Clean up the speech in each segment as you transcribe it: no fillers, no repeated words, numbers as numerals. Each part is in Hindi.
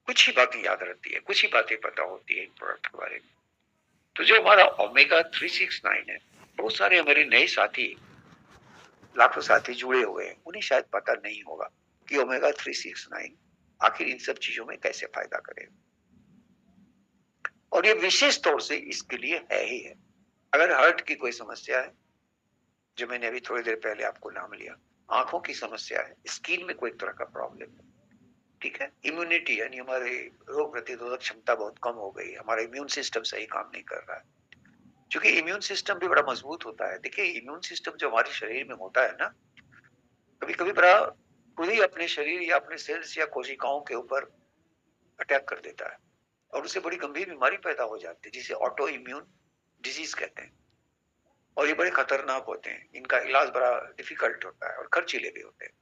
कुछ ही बातें याद रहती है, कुछ ही बातें पता होती है इन प्रोडक्ट के बारे में। तो जो हमारा ओमेगा 369 है, बहुत सारे हमारे नए साथी, लाखों साथी जुड़े हुए हैं, उन्हें शायद पता नहीं होगा कि ओमेगा 369 आखिर इन सब चीजों में कैसे फायदा करेगा। और ये विशेष तौर से इसके लिए है ही है। अगर हार्ट की कोई समस्या है, जो मैंने अभी थोड़ी देर पहले आपको नाम लिया, आंखों की समस्या है, स्किन में कोई तरह का प्रॉब्लम है, ठीक है, इम्यूनिटी यानी हमारे रोग प्रतिरोधक क्षमता बहुत कम हो गई, हमारा इम्यून सिस्टम सही काम नहीं कर रहा है, क्योंकि इम्यून सिस्टम भी बड़ा मजबूत होता है। देखिए, इम्यून सिस्टम जो हमारे शरीर में होता है ना, कभी कभी बड़ा खुद ही अपने शरीर या अपने सेल्स या कोशिकाओं के ऊपर अटैक कर देता है, और उससे बड़ी गंभीर बीमारी पैदा हो जाती है, जिसे ऑटो इम्यून डिजीज कहते हैं। और ये बड़े खतरनाक होते हैं, इनका इलाज बड़ा डिफिकल्ट होता है और खर्चीले भी होते हैं।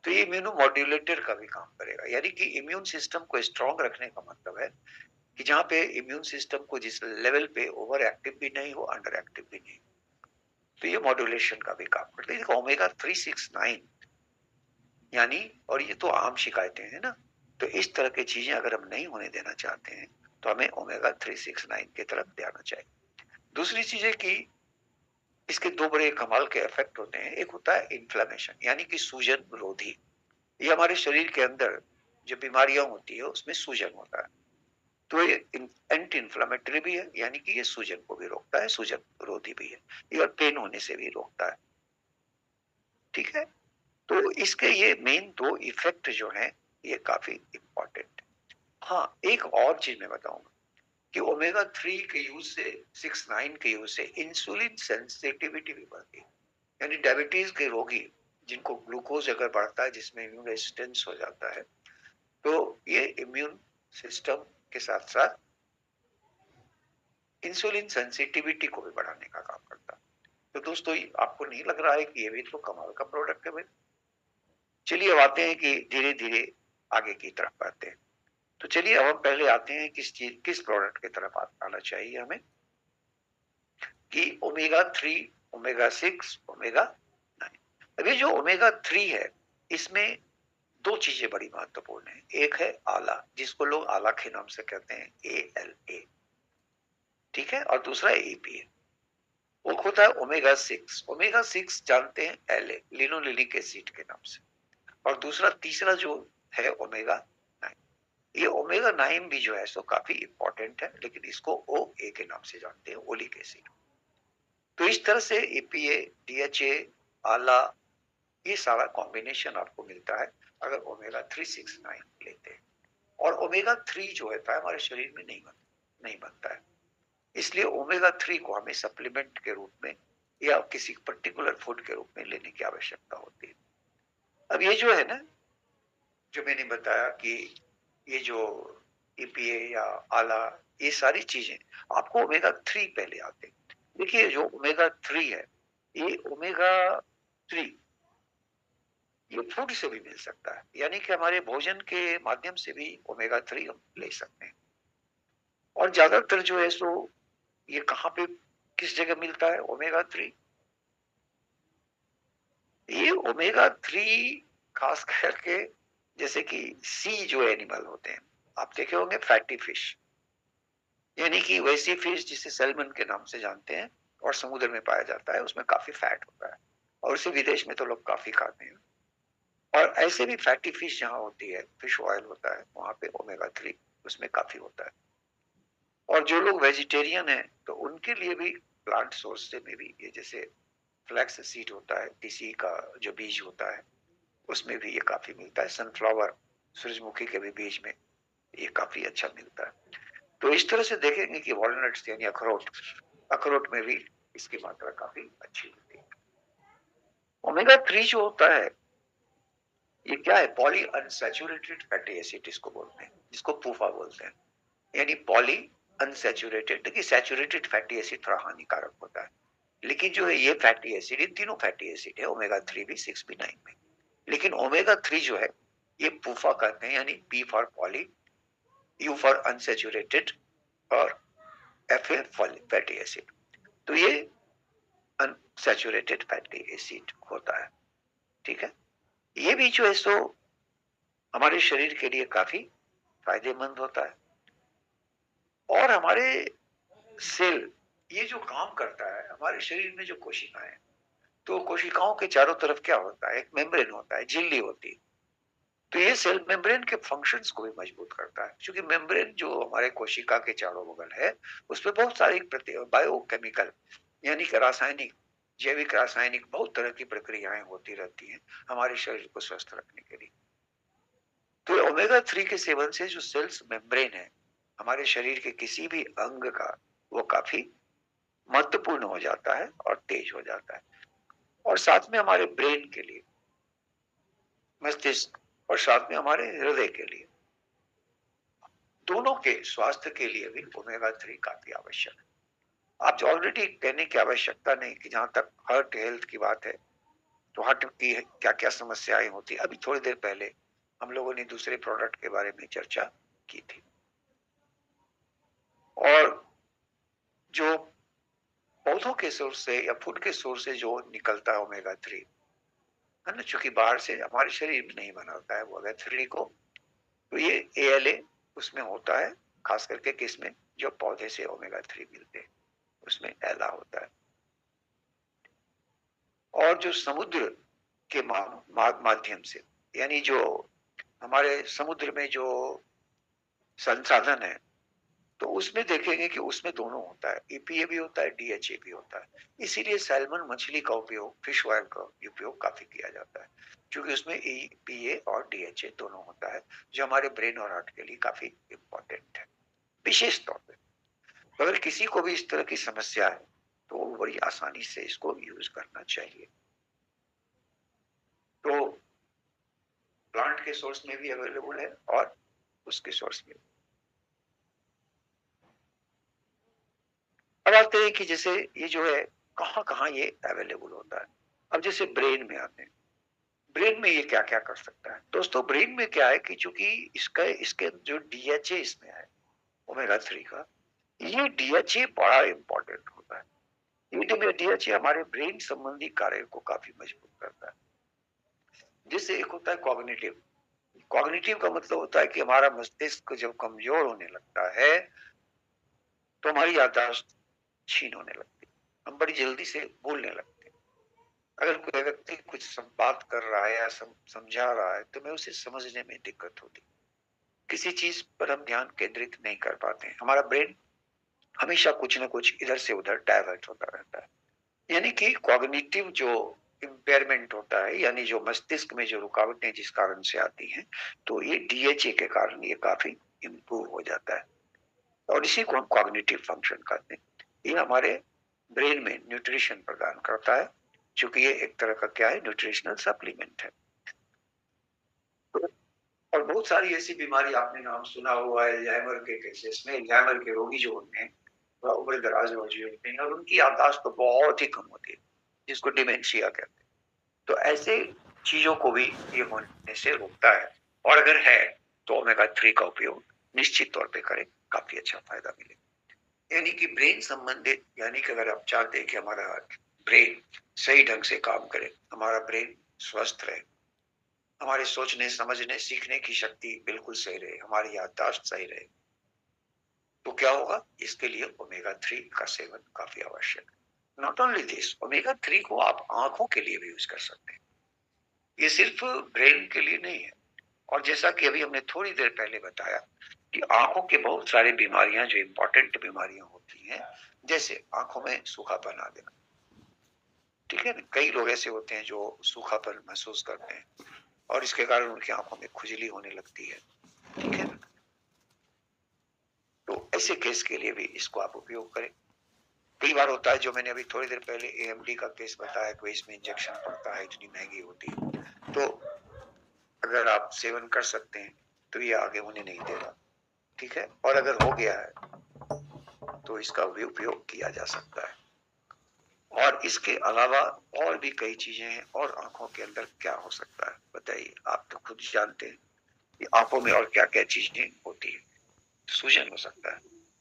तो ये इम्यूनो मॉड्यूलेटर का भी काम करेगा, यानी कि इम्यून सिस्टम को स्ट्रांग रखने का मतलब है कि जहाँ पे इम्यून सिस्टम को जिस लेवल पे ओवर एक्टिव भी नहीं हो, अंडर एक्टिव भी नहीं, तो ये मॉड्यूलेशन का भी काम करता है। देखो, ओमेगा 369 यानी, और ये तो आम शिकायतें हैं ना, तो इस तरह की चीजें अगर हम नहीं होने देना चाहते हैं, तो हमें ओमेगा 369 की तरफ ध्यान चाहिए। दूसरी चीज है कि इसके दो बड़े कमाल के इफेक्ट होते हैं। एक होता है इन्फ्लेमेशन, यानी कि सूजन रोधी। ये हमारे शरीर के अंदर जो बीमारियां होती है उसमें सूजन होता है, तो ये एंटी इन्फ्लामेटरी भी है, यानी कि ये सूजन को भी रोकता है, सूजन रोधी भी है, ये पेन होने से भी रोकता है, ठीक है। तो इसके ये मेन दो इफेक्ट जो हैं, ये काफी इंपॉर्टेंट है। हाँ, एक और चीज मैं बताऊंगा कि ओमेगा 3 के यूज से, 69 के यूज से इंसुलिन सेंसिटिविटी भी बढ़ती है, यानी डायबिटीज के रोगी जिनको ग्लूकोज अगर बढ़ता है, जिसमें इम्यून रेजिस्टेंस हो जाता है, तो ये इम्यून सिस्टम के साथ साथ इंसुलिन सेंसिटिविटी को भी बढ़ाने का काम करता है। तो दोस्तों, आपको नहीं लग रहा है कि ये भी तो कमाल का प्रोडक्ट है भाई? चलिए अब आते हैं कि धीरे धीरे आगे की तरफ बढ़ते हैं। तो चलिए अब हम पहले आते हैं किस प्रोडक्ट की तरफ आना चाहिए हमें, कि ओमेगा 3, ओमेगा 6, ओमेगा 9। अब ये जो ओमेगा 3 है, इसमें दो चीजें बड़ी महत्वपूर्ण है। एक है आला, जिसको लोग आला के नाम से कहते हैं, ALA, ठीक है, और दूसरा EPA। वो होता है ओमेगा 6। ओमेगा 6 जानते हैं, LA, लिनोलेनिक एसिड के नाम से। और दूसरा तीसरा जो है ओमेगा 9। ये ओमेगा 9 भी जो है सो काफी इंपॉर्टेंट है, लेकिन इसको OA के नाम से जानते हैं, ओलिक एसिड। तो इस तरह से EPA, DHA, आला, ये सारा कॉम्बिनेशन आपको मिलता है अगर ओमेगा 369 लेते हैं। और ओमेगा 3 जो होता है हमारे शरीर में नहीं बनता है, इसलिए ओमेगा 3 को हमें सप्लीमेंट के रूप में या किसी पर्टिकुलर फूड के रूप में लेने की आवश्यकता होती है। अब ये जो है ना, जो मैंने बताया कि ये जो EPA या आला, ये सारी चीजें आपको ओमेगा 3 पहले आते हैं। देखिए, जो ओमेगा 3 है, ये ओमेगा 3 ये फूड से भी मिल सकता है, यानी कि हमारे भोजन के माध्यम से भी ओमेगा 3 हम ले सकते हैं। और ज्यादातर जो है सो ये कहाँ पे, किस जगह मिलता है ओमेगा 3? ये ओमेगा 3 खास करके, जैसे कि सी जो एनिमल होते हैं, आप देखे होंगे फैटी फिश, यानी कि वैसी फिश जिसे सैल्मन के नाम से जानते हैं और समुद्र में पाया जाता है, उसमें काफी फैट होता है और उसे विदेश में तो लोग काफी खाते हैं। और ऐसे भी फैटी फिश जहाँ होती है, फिश ऑयल होता है, वहां पे ओमेगा 3 उसमें काफी होता है। और जो लोग वेजिटेरियन हैं, तो उनके लिए भी प्लांट सोर्स से में भी ये, जैसे फ्लैक्स सीड होता है, तीसी का जो बीज होता है, उसमें भी ये काफी मिलता है। सनफ्लावर, सूरजमुखी के भी बीज में ये काफी अच्छा मिलता है। तो इस तरह से देखेंगे कि वॉलनट्स यानी अखरोट, अखरोट में भी इसकी मात्रा काफी अच्छी होती है। ओमेगा 3 जो होता है, ये क्या है? पॉली अनसैचुरेटेड फैटी एसिड इसको बोलते हैं, जिसको पूफा बोलते हैं, यानी पॉली अनसैचुरेटेड। देखिए, सैचुरेटेड फैटी एसिड थोड़ा हानिकारक होता है, लेकिन जो है ये फैटी एसिड, इन तीनों फैटी एसिड है, ओमेगा 3 भी, 6 भी, 9 भी। लेकिन ओमेगा 3 जो है, ये पूफा कहते हैं, यानी P for poly, U for unsaturated, और FA फैटी एसिड। तो ये अनसैचुरेटेड फैटी एसिड होता है, ठीक है। ये भी जो है सो हमारे शरीर के लिए काफी फायदेमंद होता है। और हमारे सेल ये जो काम करता है, हमारे शरीर में जो कोशिकाएं, तो कोशिकाओं के चारों तरफ क्या होता है, एक मेम्ब्रेन होता है, झिल्ली होती है। तो ये सेल मेम्ब्रेन के फंक्शंस को भी मजबूत करता है, क्योंकि मेम्ब्रेन जो हमारे कोशिका के चारों बगल है, उसमें बहुत सारी बायोकेमिकल यानी कि रासायनिक, जैविक रासायनिक बहुत तरह की प्रक्रियाएं होती रहती हैं हमारे शरीर को स्वस्थ रखने के लिए। तो ओमेगा 3 के सेवन से जो सेल्स मेम्ब्रेन है हमारे शरीर के किसी भी अंग का, वो काफी महत्वपूर्ण हो जाता है और तेज हो जाता है। और साथ में हमारे ब्रेन के लिए, मस्तिष्क, और साथ में हमारे हृदय के लिए, दोनों के स्वास्थ्य के लिए भी ओमेगा 3 काफी आवश्यक है। आप ऑलरेडी कहने की आवश्यकता नहीं कि जहां तक हार्ट हेल्थ की बात है, तो हार्ट की क्या क्या समस्याएं होती है, अभी थोड़ी देर पहले हम लोगों ने दूसरे प्रोडक्ट के बारे में चर्चा की थी। और जो पौधों के सोर्स से या फूड के सोर्स से जो निकलता है ओमेगा 3 है ना, चूंकि बाहर से हमारे शरीर में नहीं बनाता है वो ओमेगा 3 को, तो ये ALA उसमें होता है, खास करके किसमें, जो पौधे से ओमेगा 3 मिलते हैं उसमें एला होता है। और जो समुद्र के माध्यम से, यानी जो हमारे समुद्र में जो संसाधन है, तो उसमें देखेंगे कि उसमें दोनों होता है, EPA भी होता है, DHA भी होता है। इसीलिए सैल्मन मछली का उपयोग, फिश ऑयल का उपयोग काफी किया जाता है, क्योंकि उसमें EPA और DHA दोनों होता है, जो हमारे ब्रेन और हार्ट के लिए काफी इंपॉर्टेंट है। विशेष तौर पे अगर किसी को भी इस तरह की समस्या है, तो वो बड़ी आसानी से इसको यूज करना चाहिए। तो प्लांट के सोर्स में भी अवेलेबल है और उसके सोर्स में। अब आते हैं कि जैसे ये जो है कहाँ कहाँ ये अवेलेबल होता है। अब जैसे ब्रेन में आते हैं, ब्रेन में ये क्या क्या कर सकता है दोस्तों। ब्रेन में क्या है कि चूंकि इसके जो DHA इसमें है ओमेगा 3 का, ये DHA बड़ा इंपॉर्टेंट होता है। ये DHA हमारे ब्रेन संबंधी कार्य को काफी मजबूत करता है। जिससे एक होता है कॉग्निटिव, कॉग्निटिव का मतलब होता है कि हमारा मस्तिष्क जब कमजोर होने लगता है तो हमारी याददाश्त छीन होने लगती है, हम बड़ी जल्दी से भूलने लगते हैं। अगर कोई व्यक्ति कुछ बात कर रहा है या समझा रहा है, तो मैं उसे समझने में दिक्कत होती है, किसी चीज पर हम ध्यान केंद्रित नहीं कर पाते हैं, हमारा ब्रेन हमेशा कुछ ना कुछ इधर से उधर डाइवर्ट होता रहता है। यानी कि कॉग्निटिव जो इम्पेयरमेंट होता है, यानी जो मस्तिष्क में जो रुकावटें जिस कारण से आती हैं, तो ये DHA के कारण ये काफी इम्प्रूव हो जाता है। और इसी को हम कॉग्निटिव फंक्शन कहते हैं। ये हमारे ब्रेन में न्यूट्रिशन प्रदान करता है, क्योंकि ये एक तरह का क्या है, न्यूट्रिशनल सप्लीमेंट है। और बहुत सारी ऐसी बीमारी आपने नाम सुना हुआ है, अल्जाइमर के केसेस में, अल्जाइमर के रोगी जो होते हैं उम्र दराज हो होते हैं और उनकी याददाश्त तो बहुत ही कम होती है, जिसको डिमेंशिया कहते हैं। तो ऐसे चीजों को भी ये होने से रोकता है। और अगर है तो ओमेगा 3 का उपयोग निश्चित तौर पे करें, काफी अच्छा फायदा मिलेगा। यानी कि ब्रेन संबंधित, यानी कि अगर आप चाहते हैं कि हमारा ब्रेन सही ढंग से काम करे, हमारा ब्रेन स्वस्थ रहे, हमारे सोचने समझने सीखने की शक्ति बिल्कुल सही रहे, हमारी याददाश्त सही रहे, तो क्या होगा, इसके लिए ओमेगा 3 का सेवन काफी आवश्यक है। नॉट ओनली दिस, ओमेगा 3 को आप आंखों के लिए भी यूज कर सकते हैं, ये सिर्फ ब्रेन के लिए नहीं है। और जैसा कि अभी हमने थोड़ी देर पहले बताया कि आंखों के बहुत सारी बीमारियां जो इंपॉर्टेंट बीमारियां होती हैं, जैसे आंखों में सूखापन आ देना, ठीक है ना, कई लोग ऐसे होते हैं जो सूखापन महसूस करते हैं और इसके कारण उनकी आंखों में खुजली होने लगती है, ठीक है ना। तो ऐसे केस के लिए भी इसको आप उपयोग करें। कई बार होता है, जो मैंने अभी थोड़ी देर पहले AMD का केस बताया कि इसमें इंजेक्शन पड़ता है, इतनी महंगी होती है, तो अगर आप सेवन कर सकते हैं तो ये आगे होने नहीं देगा, ठीक है। और अगर हो गया है तो इसका भी उपयोग किया जा सकता है। और इसके अलावा और भी कई चीजें हैं। और आंखों के अंदर क्या हो सकता है बताइए, आप तो खुद जानते हैं कि आंखों में और क्या क्या चीजें होती है। सूजन हो सकता है,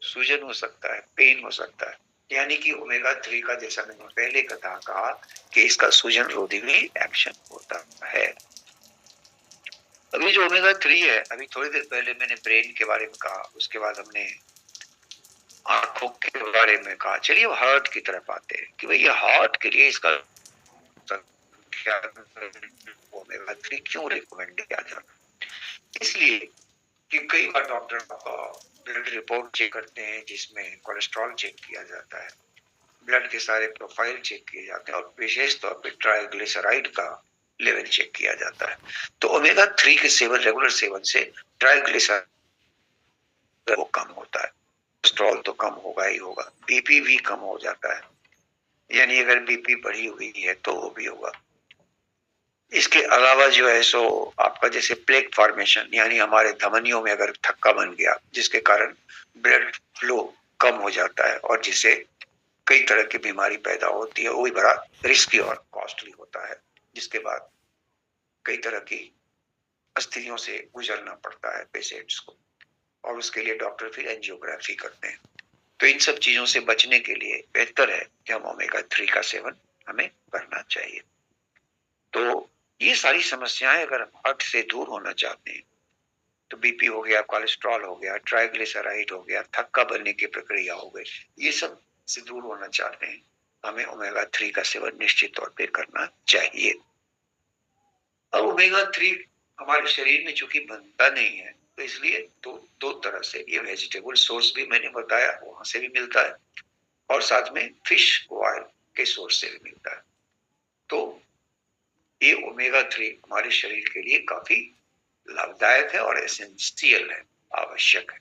सूजन हो सकता है, पेन हो सकता है, यानी कि ओमेगा 3 का, जैसा मैंने पहले कहा कि इसका सूजन रोधी भी एक्शन होता है। अभी जो ओमेगा 3 है, अभी थोड़ी देर पहले मैंने ब्रेन के बारे में कहा, उसके बाद हमने आंखों के बारे में कहा। चलिए अब हार्ट की तरफ आते हैं कि भैया हार्ट के लिए इसका ओमेगा 3 क्यों रिकमेंड किया जाता है। इसलिए कि कई बार डॉक्टर ब्लड रिपोर्ट चेक करते हैं जिसमें कोलेस्ट्रॉल चेक किया जाता है, ब्लड के सारे प्रोफाइल चेक किए जाते हैं और विशेष तौर पे ट्राइग्लिसराइड का लेवल चेक किया जाता है। तो ओमेगा 3 के सेवन, रेगुलर सेवन से ट्राइग्लिसराइड वो कम होता है, कोलेस्ट्रॉल तो कम होगा ही होगा, बीपी भी कम हो जाता है, यानी अगर बीपी बढ़ी हुई है तो वो भी होगा। इसके अलावा जो है सो आपका जैसे प्लेक फॉर्मेशन, यानी हमारे धमनियों में अगर थक्का बन गया जिसके कारण ब्लड फ्लो कम हो जाता है और जिससे कई तरह की बीमारी पैदा होती है, वो भी बड़ा रिस्की और कॉस्टली होता है, जिसके बाद कई तरह की स्थितियों से गुजरना पड़ता है पेशेंट्स को और उसके लिए डॉक्टर फिर एंजियोग्राफी करते हैं। तो इन सब चीजों से बचने के लिए बेहतर है कि हम ओमेगा 3 का सेवन हमें करना चाहिए। तो ये सारी समस्याएं अगर हम हार्ट से दूर होना चाहते हैं, तो बीपी हो गया, कोलेस्ट्रॉल हो गया, ट्राइग्लिसराइड हो गया, थक्का बनने की प्रक्रिया हो गई, ये सब से दूर होना चाहते हैं, हमें ओमेगा 3 का सेवन निश्चित तौर पे करना चाहिए। अब ओमेगा 3 हमारे शरीर में चूंकि बनता नहीं है, तो इसलिए दो तरह से ये वेजिटेबल सोर्स भी मैंने बताया वहां से भी मिलता है और साथ में फिश ऑयल के सोर्स से भी मिलता है। तो ये ओमेगा 3 हमारे शरीर के लिए काफी लाभदायक है और एसेंशियल है, आवश्यक है।